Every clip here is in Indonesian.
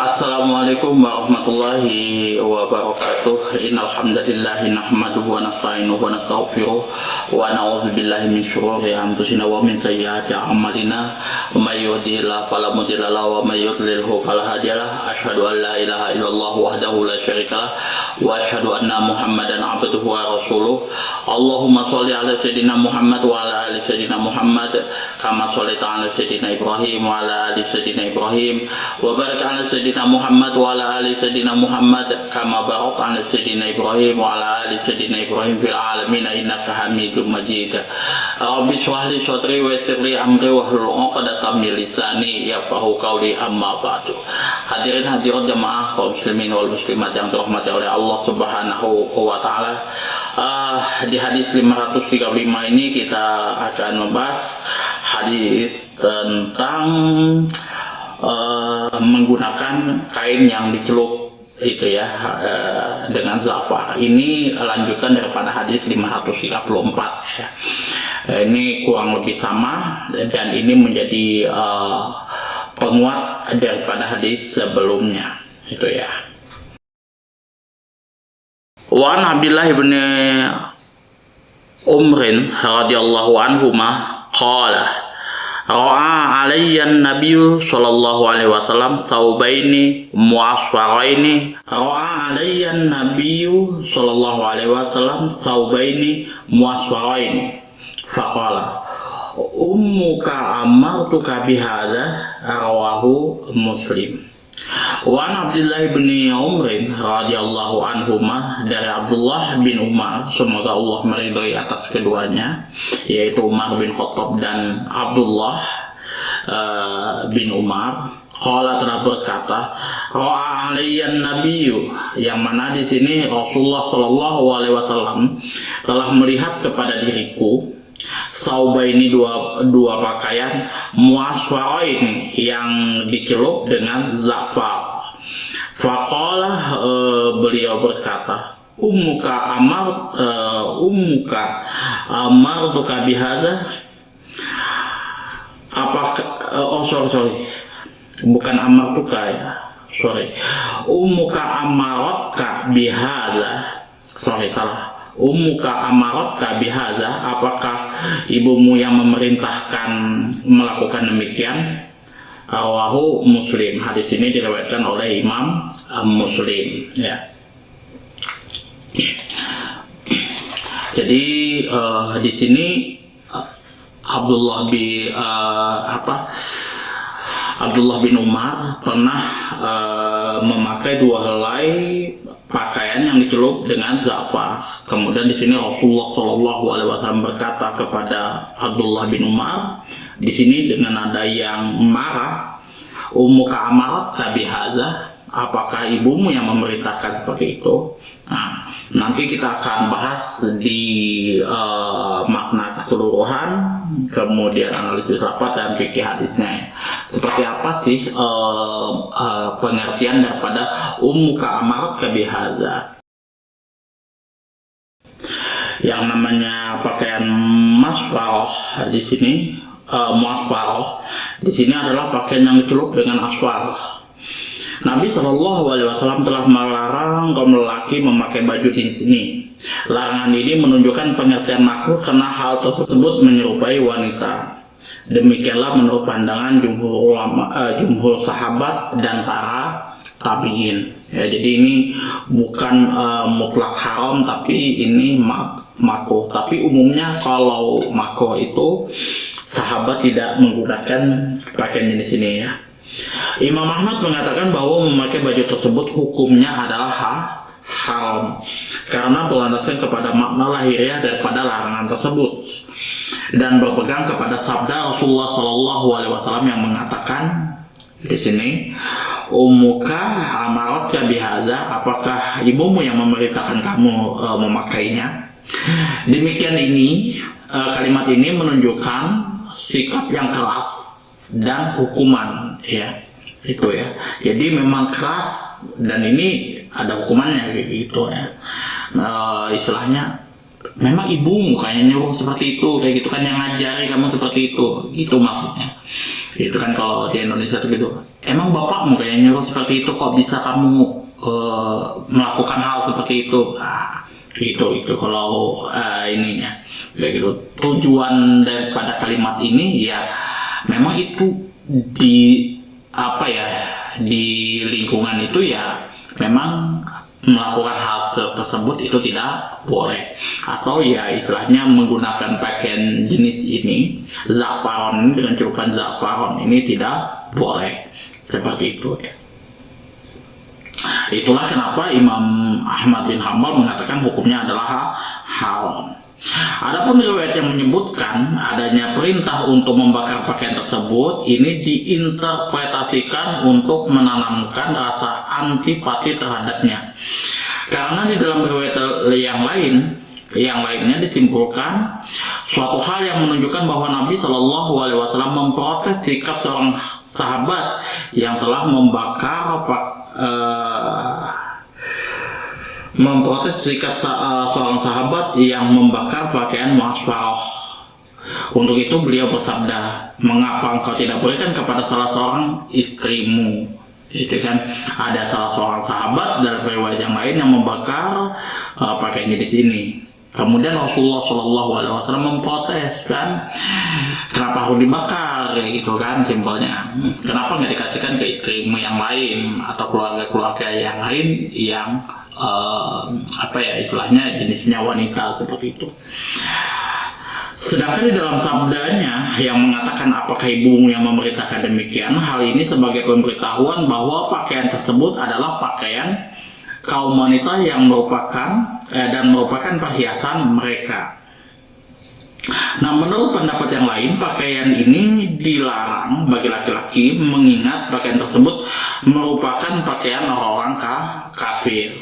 Assalamualaikum warahmatullahi wabarakatuh. Innal hamdalillah nahmaduhu wa nasta'inuhu wa nastaghfiruh wa na'udzu billahi min shururi anfusina wa min sayyiati a'malina. May yahdihillahu fala mudilla lahu wa may yudlilhu fala hadiyalah. Asyhadu an la ilaha illallah wahdahu la syarikalah wa asyhadu anna Muhammadan abduhu wa rasuluh. Allahumma shalli ala sayyidina Muhammad wa ala ali sayyidina Muhammad kama shallaita ala sayyidina Ibrahim wa ala ali sayyidina Ibrahim wa barik ala sayyidina Muhammad wa ala ali sayyidina Muhammad kama barakta ala sayyidina Ibrahim wa ala ali sayyidina Ibrahim fil alamin innaka Hamidum Majid. Rabbi shrah li sadri wa yassir li amri wahlul 'uqdatam min lisani yafqahu qawli, amma ba'du. Hadirin hadirat jamaah kaum muslimin wal muslimat yang dirahmati oleh Allah Subhanahu wa taala. Di hadis 535 ini kita akan membahas hadis tentang menggunakan kain yang dicelup itu ya, dengan za'far. Ini lanjutan daripada hadis 534 ya. Ini kurang lebih sama dan ini menjadi penguat daripada hadis sebelumnya itu ya. Wa an Abdullah bin Umrin radhiyallahu anhuma qala ra'a alayya an-nabiy sallallahu alaihi wasallam thawbaini mu'asfaraini ra'a alayya an-nabiy sallallahu alaihi wasallam thawbaini mu'asfaraini faqala ummuka amartuka bihadza, rawahu Muslim. Wa an Abdullah bin Umar radhiyallahu anhuma, dari Abdullah bin Umar, semoga Allah meridhai atas keduanya, yaitu Umar bin Khattab dan Abdullah bin Umar. Qala, telah berkata, ra'a alayyan nabiyyu, yang mana di sini Rasulullah sallallahu alaihi wasallam telah melihat kepada diriku sauba ini dua pakaian muaswara ini yang dicelup dengan za'far. Faqala, beliau berkata, ummuka amartuka bihadza, apakah bukan amartuka ya, ummuka amaratka bihadza, salah. Ummuka amaratka bihadza, apakah ibumu yang memerintahkan melakukan demikian? Rawahu Muslim. Hadis ini diriwayatkan oleh Imam Muslim ya. Jadi di sini Abdullah bin Umar pernah memakai dua helai pakaian yang dicelup dengan za'far. Kemudian di sini Rasulullah Shallallahu Alaihi Wasallam berkata kepada Abdullah bin Umar, di sini dengan nada yang marah, ummuka amaratka bihadza, apakah ibumu yang memerintahkan seperti itu? Nah, nanti kita akan bahas di makna keseluruhan, kemudian analisis rapat dan fikih hadisnya. Seperti apa sih pengertian daripada ummuka amaratka bihadza? Yang namanya pakaian masfarah di sini, muasfarah di sini adalah pakaian yang dicelup dengan asfar. Nabi Shallallahu Alaihi Wasallam telah melarang kaum lelaki memakai baju di sini. Larangan ini menunjukkan pengertian makruh karena hal tersebut menyerupai wanita. Demikianlah menurut pandangan jumhur ulama, jumhur sahabat dan para tabi'in. Ya, jadi ini bukan mutlak haram, tapi ini makruh. Tapi umumnya kalau makruh itu sahabat tidak menggunakan pakaian di sini ya. Imam Ahmad mengatakan bahwa memakai baju tersebut hukumnya adalah haram karena berlandaskan kepada makna lahiriah daripada larangan tersebut dan berpegang kepada sabda Rasulullah Shallallahu Alaihi Wasallam yang mengatakan di sini, ummuka amaratka bihadza, apakah ibumu yang memerintahkan kamu memakainya? Demikian ini kalimat ini menunjukkan sikap yang keras dan hukuman ya, itu ya. Jadi memang keras dan ini ada hukumannya gitu ya. Istilahnya memang ibumu kayaknya nyuruh seperti itu, kayak gitu kan, yang ngajari kamu seperti itu, gitu maksudnya. Itu kan kalau di Indonesia tuh gitu. Emang bapakmu kayak nyuruh seperti itu, kok bisa kamu melakukan hal seperti itu? Nah, itu kalau ininya kayak gitu. Tujuan daripada kalimat ini ya memang itu di apa ya, di lingkungan itu ya memang melakukan hal tersebut itu tidak boleh, atau ya istilahnya menggunakan pakaian jenis ini, za'faron dengan celupan za'faron ini tidak boleh seperti itu ya. Itulah kenapa Imam Ahmad bin Hanbal mengatakan hukumnya adalah haram. Adapun riwayat yang menyebutkan adanya perintah untuk membakar pakaian tersebut ini diinterpretasikan untuk menanamkan rasa antipati terhadapnya. Karena di dalam riwayat yang lainnya disimpulkan suatu hal yang menunjukkan bahwa Nabi Shallallahu Alaihi Wasallam memprotes sikap seorang sahabat yang telah seorang sahabat yang membakar pakaian muaswarah. Untuk itu beliau bersabda, mengapa engkau tidak berikan kepada salah seorang istrimu? Itu kan ada salah seorang sahabat dalam riwayat yang lain yang membakar pakaiannya di sini. Kemudian Rasulullah Shallallahu Alaihi Wasallam memprotes kan, kenapa harus dibakar gitu kan, simpelnya. Kenapa nggak dikasihkan ke istrimu yang lain atau keluarga-keluarga yang lain yang apa ya istilahnya jenisnya wanita seperti itu. Sedangkan di dalam sabdanya yang mengatakan apakah ibumu yang memerintahkan demikian, hal ini sebagai pemberitahuan bahwa pakaian tersebut adalah pakaian kaum wanita yang merupakan perhiasan mereka. Nah, menurut pendapat yang lain, pakaian ini dilarang bagi laki-laki mengingat pakaian tersebut merupakan pakaian orang kafir.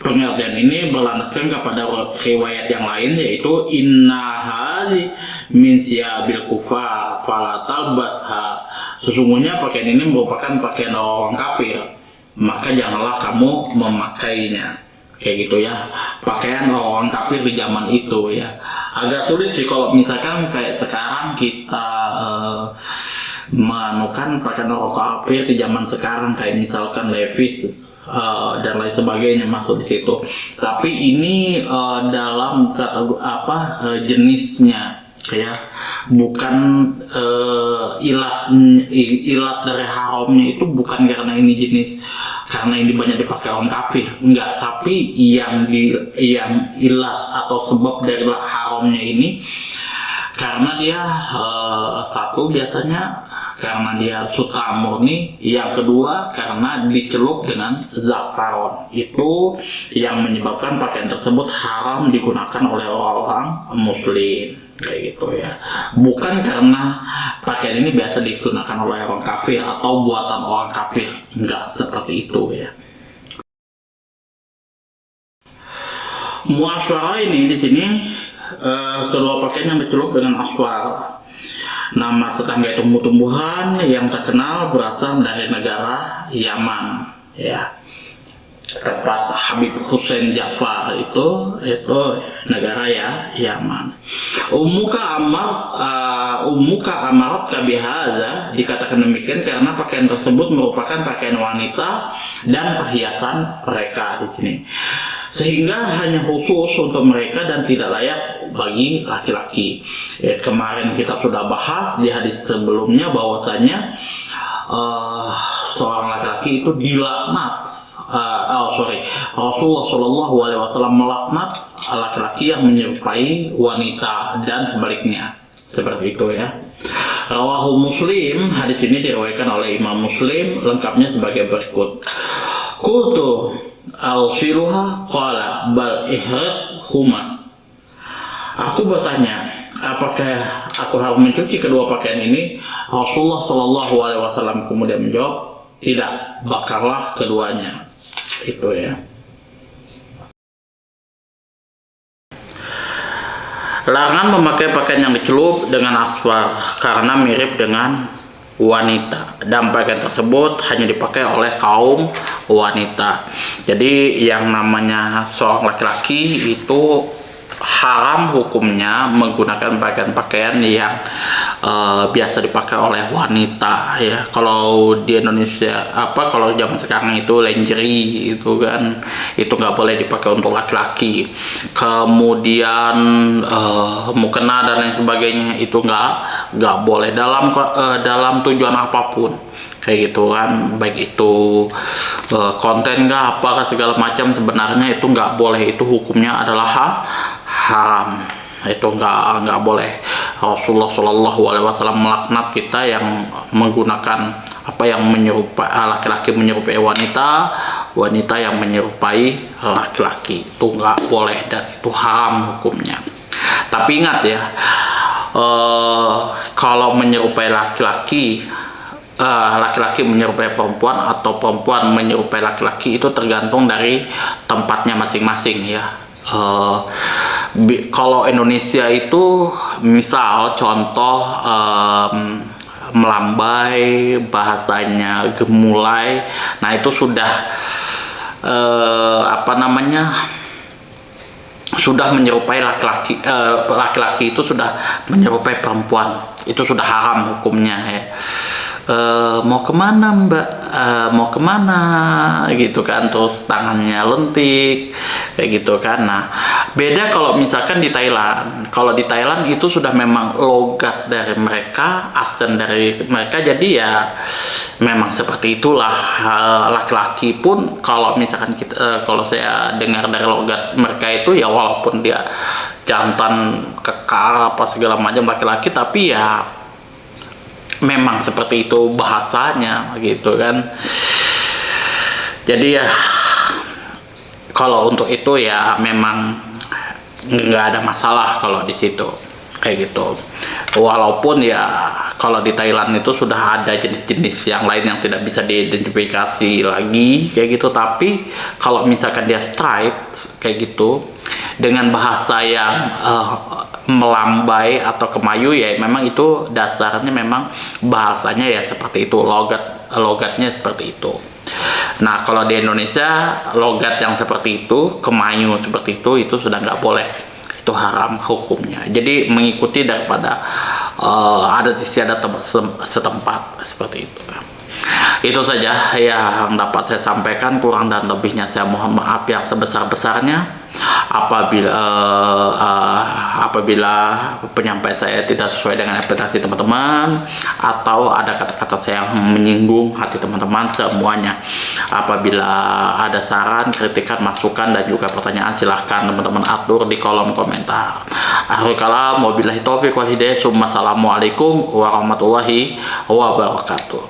Pengertian ini berlandaskan kepada riwayat yang lain, yaitu inna hadhi min siyabil kufar fala talbasha. Sesungguhnya pakaian ini merupakan pakaian orang kafir, maka janganlah kamu memakainya. Kayak gitu ya, pakaian orang kafir di zaman itu ya. Agak sulit sih kalau misalkan kayak sekarang kita menemukan pakaian orang kafir di zaman sekarang, kayak misalkan Levi's dan lain sebagainya masuk di situ. Tapi ini dalam kategori jenisnya ya, bukan ilat dari haramnya itu bukan karena ini jenis, karena ini banyak dipakai orang kafir, enggak, tapi yang ilat atau sebab dari haramnya ini karena dia satu biasanya karena dia sutra murni, yang kedua karena dicelup dengan za'faron. Itu yang menyebabkan pakaian tersebut haram digunakan oleh orang muslim kayak gitu ya, bukan karena pakaian ini biasa digunakan oleh orang kafir atau buatan orang kafir, enggak seperti itu ya. Muaswarah ini di sini kedua pakaian yang dicelup dengan aswar, nama setanggai tumbuh-tumbuhan yang terkenal berasal dari negara Yaman ya. Tempat Habib Hussein Ja'far itu negara ya Yaman. Ummuka amarat kabihaza, dikatakan demikian karena pakaian tersebut merupakan pakaian wanita dan perhiasan mereka di sini, sehingga hanya khusus untuk mereka dan tidak layak bagi laki-laki. Kemarin kita sudah bahas di hadis sebelumnya bahwasanya seorang laki-laki itu dilaknat. Rasulullah Shallallahu Alaihi Wasallam melaknat laki-laki yang menyerupai wanita dan sebaliknya, seperti itu ya. Rawahu Muslim, hadis ini diriwayatkan oleh Imam Muslim, lengkapnya sebagai berikut. Qultu al-shiluha qala bal ihriqhuma. Aku bertanya, apakah aku harus mencuci kedua pakaian ini? Rasulullah Shallallahu Alaihi Wasallam kemudian menjawab, tidak, bakarlah keduanya. Itu ya. Larangan memakai pakaian yang dicelup dengan aswar karena mirip dengan wanita, dan pakaian tersebut hanya dipakai oleh kaum wanita. Jadi yang namanya seorang laki-laki itu haram hukumnya menggunakan pakaian-pakaian yang biasa dipakai oleh wanita ya. Kalau di Indonesia kalau zaman sekarang itu lingerie itu kan, itu nggak boleh dipakai untuk laki-laki. Kemudian mukena dan lain sebagainya itu nggak boleh dalam tujuan apapun kayak gitu kan, baik itu konten nggak apa segala macam, sebenarnya itu nggak boleh. Itu hukumnya adalah haram, itu nggak boleh. Rasulullah Shallallahu Alaihi Wasallam melaknat kita yang menggunakan yang menyerupai laki-laki menyerupai wanita, wanita yang menyerupai laki-laki, itu nggak boleh dan itu haram hukumnya. Tapi ingat ya, kalau menyerupai laki-laki, laki-laki menyerupai perempuan atau perempuan menyerupai laki-laki itu tergantung dari tempatnya masing-masing ya. Kalau Indonesia itu misal contoh melambai, bahasanya gemulai, nah itu sudah sudah menyerupai laki-laki, laki-laki itu sudah menyerupai perempuan, itu sudah haram hukumnya ya. Mau kemana mbak, mau kemana gitu kan, terus tangannya lentik kayak gitu kan. Nah beda kalau misalkan di Thailand. Kalau di Thailand itu sudah memang logat dari mereka, aksen dari mereka, jadi ya memang seperti itulah. Laki-laki pun kalau misalkan kalau saya dengar dari logat mereka itu ya, walaupun dia jantan, kekar apa segala macam laki-laki, tapi ya memang seperti itu bahasanya gitu kan. Jadi ya kalau untuk itu ya memang nggak ada masalah kalau di situ kayak gitu. Walaupun ya kalau di Thailand itu sudah ada jenis-jenis yang lain yang tidak bisa diidentifikasi lagi kayak gitu. Tapi kalau misalkan dia straight kayak gitu dengan bahasa yang melambai atau kemayu, ya memang itu dasarnya memang bahasanya ya seperti itu, logatnya seperti itu. Nah kalau di Indonesia logat yang seperti itu, kemayu seperti itu sudah nggak boleh, itu haram hukumnya. Jadi mengikuti daripada adat istiadat setempat seperti itu. Itu saja yang dapat saya sampaikan, kurang dan lebihnya saya mohon maaf yang sebesar-besarnya apabila penyampaian saya tidak sesuai dengan ekspektasi teman-teman atau ada kata-kata saya yang menyinggung hati teman-teman semuanya. Apabila ada saran, kritikan, masukan dan juga pertanyaan, silahkan teman-teman atur di kolom komentar. Akhirul kalam, wabillahi taufiq wal hidayah. Assalamualaikum warahmatullahi wabarakatuh.